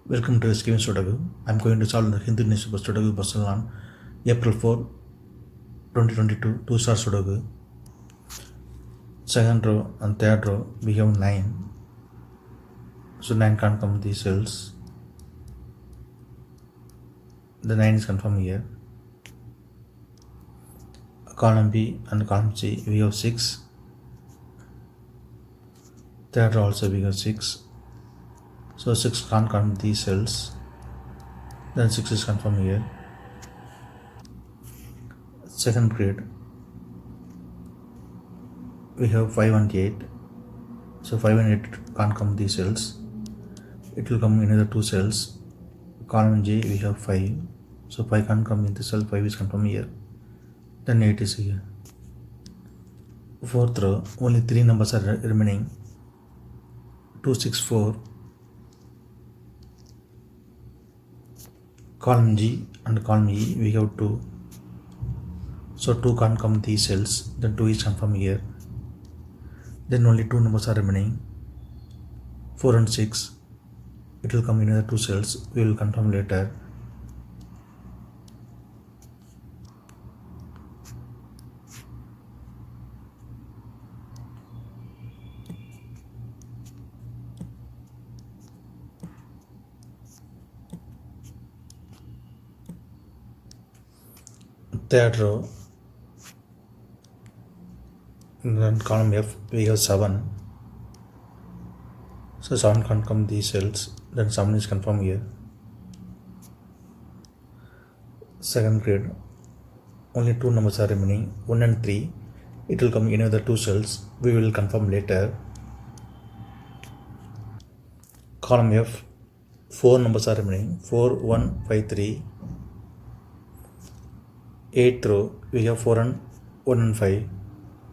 Welcome to SkVm Sudoku. I am going to solve the Hindu newspaper Sudoku puzzle on April 4, 2022, 2-star Sudoku. Second row and third row we have 9. So 9 can't come these cells. The 9 is confirmed here. Column B and column C we have 6. Third row also we have 6. So 6 can't come these cells. Then 6 is confirmed here. Second grade we have 5 and 8. So 5 and 8 can't come these cells. It will come in another 2 cells. Column J we have 5. So 5 can't come in the cell, 5 is confirmed here. Then 8 is here. Fourth row only 3 numbers are remaining. 2, 6, 4. Column G and column E we have 2. So 2 can't come these cells. Then 2 is confirmed here. Then only 2 numbers are remaining. 4 and 6. It will come in another 2 cells. We will confirm later. Third row, then column F we have 7. So 7 can't come these cells. Then 7 is confirmed here. Second grade only 2 numbers are remaining, 1 and 3. It will come in another 2 cells. We will confirm later. Column F 4 numbers are remaining, 4, 1, 5, 3. 8th row we have 4 and 1 and 5.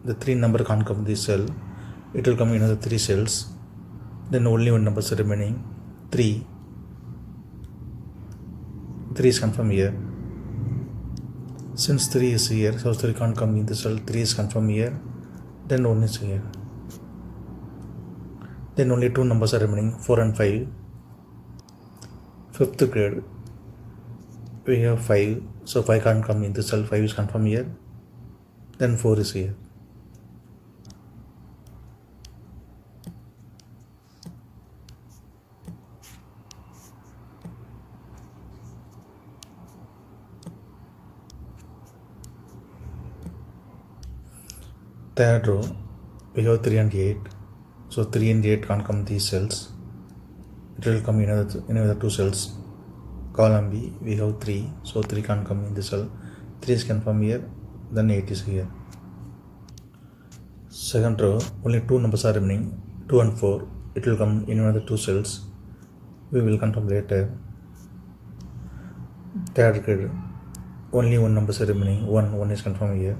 The 3 number can't come this cell. It will come in another 3 cells. Then only 1 number is remaining, 3. 3 is confirmed here. Since 3 is here, so 3 can't come in the cell. 3 is confirmed here. Then 1 is here. Then only 2 numbers are remaining, 4 and 5. Fifth grade we have 5. So 5 can't come in the cell. 5 is confirmed here. Then 4 is here. Third row we have 3 and 8. So 3 and 8 can't come these cells. It will come in another 2 cells. Column B we have 3. So 3 can't come in the cell. 3 is confirmed here. Then 8 is here. Second row only 2 numbers are remaining, 2 and 4. It will come in another 2 cells. We will confirm later. Third grade only 1 number is remaining, 1 is confirmed here.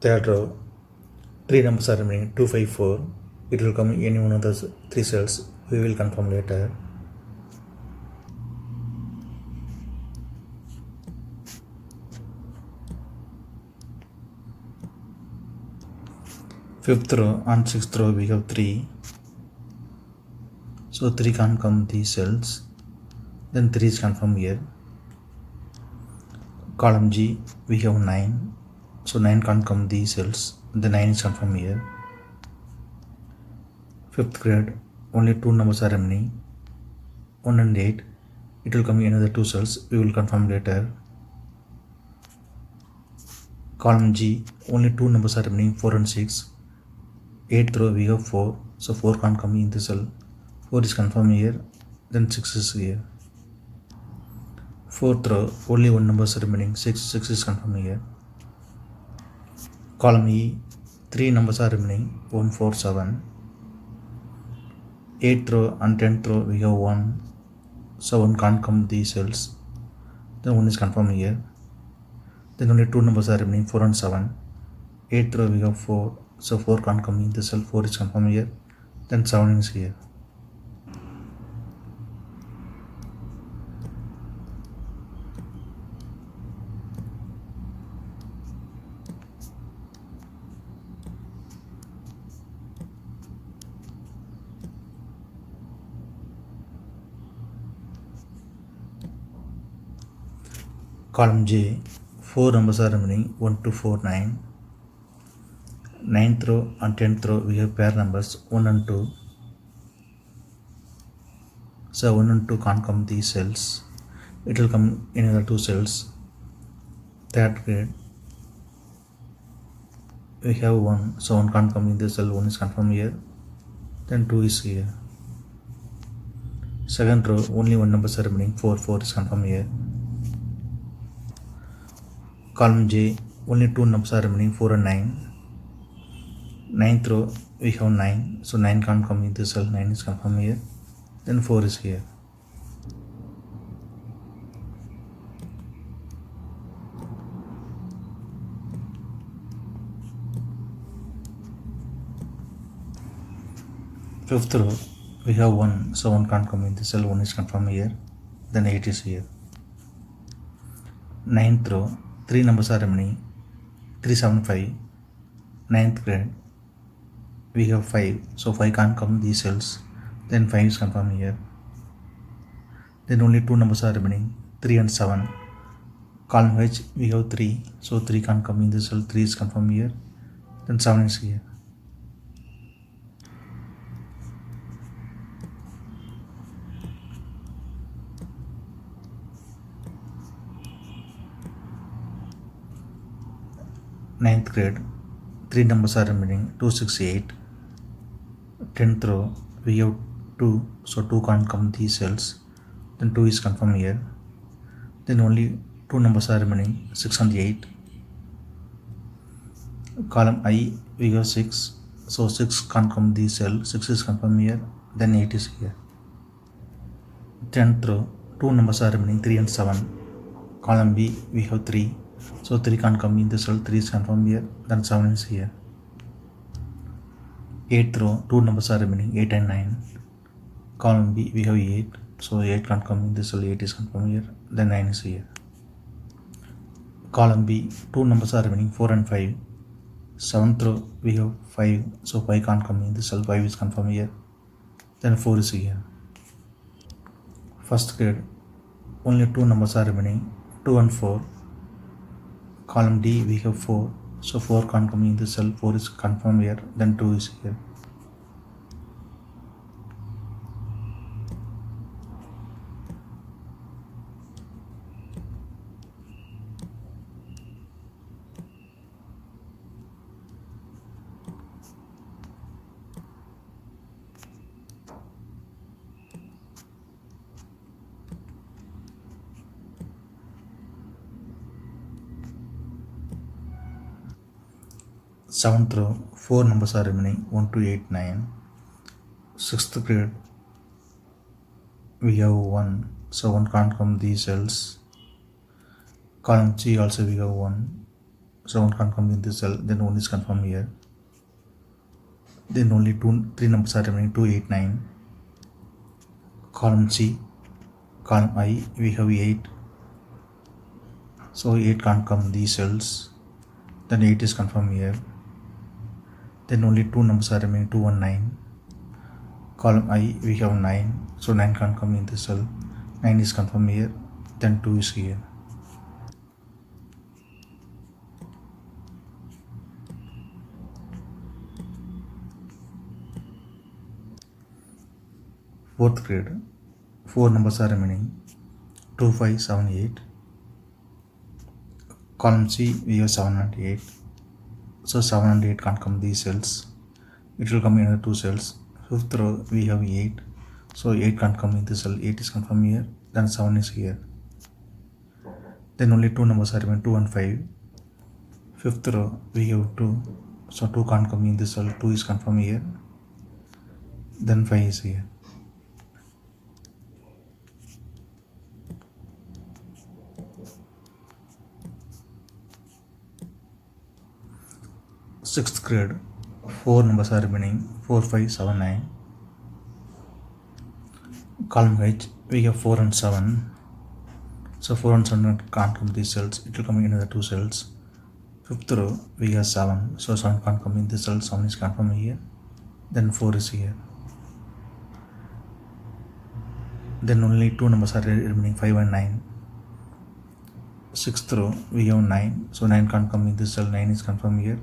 Third row 3 numbers are remaining, 2, 5, 4. It will come in one of the 3 cells. We will confirm later. Fifth row and sixth row we have 3. So 3 can't come these cells. Then 3 is confirmed here. Column G we have 9. So 9 can't come these cells. The 9 is confirmed here. Fifth grade only 2 numbers are remaining, 1 and 8. It will come in another 2 cells. We will confirm later. Column G only 2 numbers are remaining, 4 and 6. 8th row we have 4. So 4 can't come in the cell. 4 is confirmed here. Then 6 is here. Fourth row only 1 number is remaining, 6. 6 is confirmed here. Column E 3 numbers are remaining, 1, 4, 7. 8th row and 10th row we have 1. So 1 can't come these cells. Then 1 is confirmed here. Then only 2 numbers are remaining, 4 and 7. 8th row we have 4. So 4 can't come in the cell. 4 is confirmed here. Then 7 is here. Column J, 4 numbers are remaining 1, 2, 4, 9. Ninth row and 10th row we have pair numbers 1 and 2. So 1 and 2 can't come these cells. It will come in other two cells. Third grade we have 1, so 1 can't come in this cell, 1 is confirmed here. Then 2 is here. Second row only one numbers are remaining 4, 4 is confirmed here. Column J, only two numbers are remaining 4 and 9. Ninth row we have 9, so 9 can't come in this cell, 9 is confirmed here. Then 4 is here. Fifth row we have 1, so 1 can't come in this cell, 1 is confirmed here. Then 8 is here. Ninth row 3 numbers are remaining 3, 7, 5. Ninth grade we have 5, so 5 can't come these cells, then 5 is confirmed here. Then only 2 numbers are remaining 3 and 7. Column H we have 3, so 3 can't come in this cell, 3 is confirmed here. Then 7 is here. Ninth grade 3 numbers are remaining 2, 6, 8. 10th row we have 2, so 2 can't come these cells, then 2 is confirmed here. Then only 2 numbers are remaining 6 and 8. Column I we have 6, so 6 can't come these cells, 6 is confirmed here. Then 8 is here. 10th row 2 numbers are remaining 3 and 7. Column B we have 3, so 3 can't come in the cell, 3 is confirmed here. Then 7 is here. 8th row 2 numbers are remaining 8 and 9. Column B we have 8, so 8 can't come in this cell, 8 is confirmed here. Then 9 is here. Column B 2 numbers are remaining 4 and 5. 7th row we have 5, so 5 can't come in this cell, 5 is confirmed here. Then 4 is here. First grade only 2 numbers are remaining 2 and 4. Column D we have 4, so 4 can't come in this cell, 4 is confirmed here. Then 2 is here. Seventh row 4 numbers are remaining 1, 2, 8, 9. Sixth grade we have 1, so 1 can't come these cells. Column G also we have 1, so 1 can't come in this cell, then 1 is confirmed here. Then only 3 numbers are remaining 2, 8, 9. Column C, column I we have 8, so 8 can't come these cells, then 8 is confirmed here. Then only 2 numbers are remaining 2 and 9. Column I we have 9, so 9 can't come in this cell, 9 is confirmed here. Then 2 is here. Fourth grade 4 numbers are remaining 2, 5, 7, 8. Column C we have 7 and 8, so 7 and 8 can't come these cells, it will come in other two cells. Fifth row we have 8, so 8 can't come in this cell, 8 is confirmed here. Then 7 is here. Then only 2 numbers are remaining 2 and 5. Fifth row we have 2, so 2 can't come in this cell, 2 is confirmed here. Then 5 is here. Sixth grade 4 numbers are remaining 4, 5, 7, 9. Column H we have 4 and 7, so 4 and 7 can't come these cells, it will come in the two cells. Fifth row we have 7, so 7 can't come in this cell, 7 is confirmed here. Then 4 is here. Then only 2 numbers are remaining 5 and 9. sixth row we have 9, so 9 can't come in this cell, 9 is confirmed here,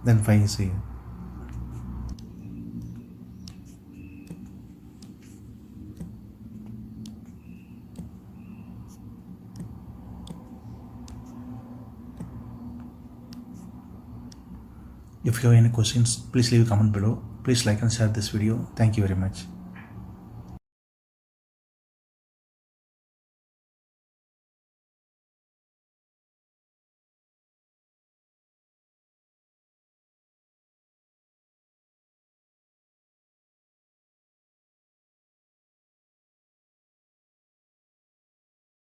then 5 is here. If you have any questions, please leave a comment below. Please like and share this video. Thank you very much.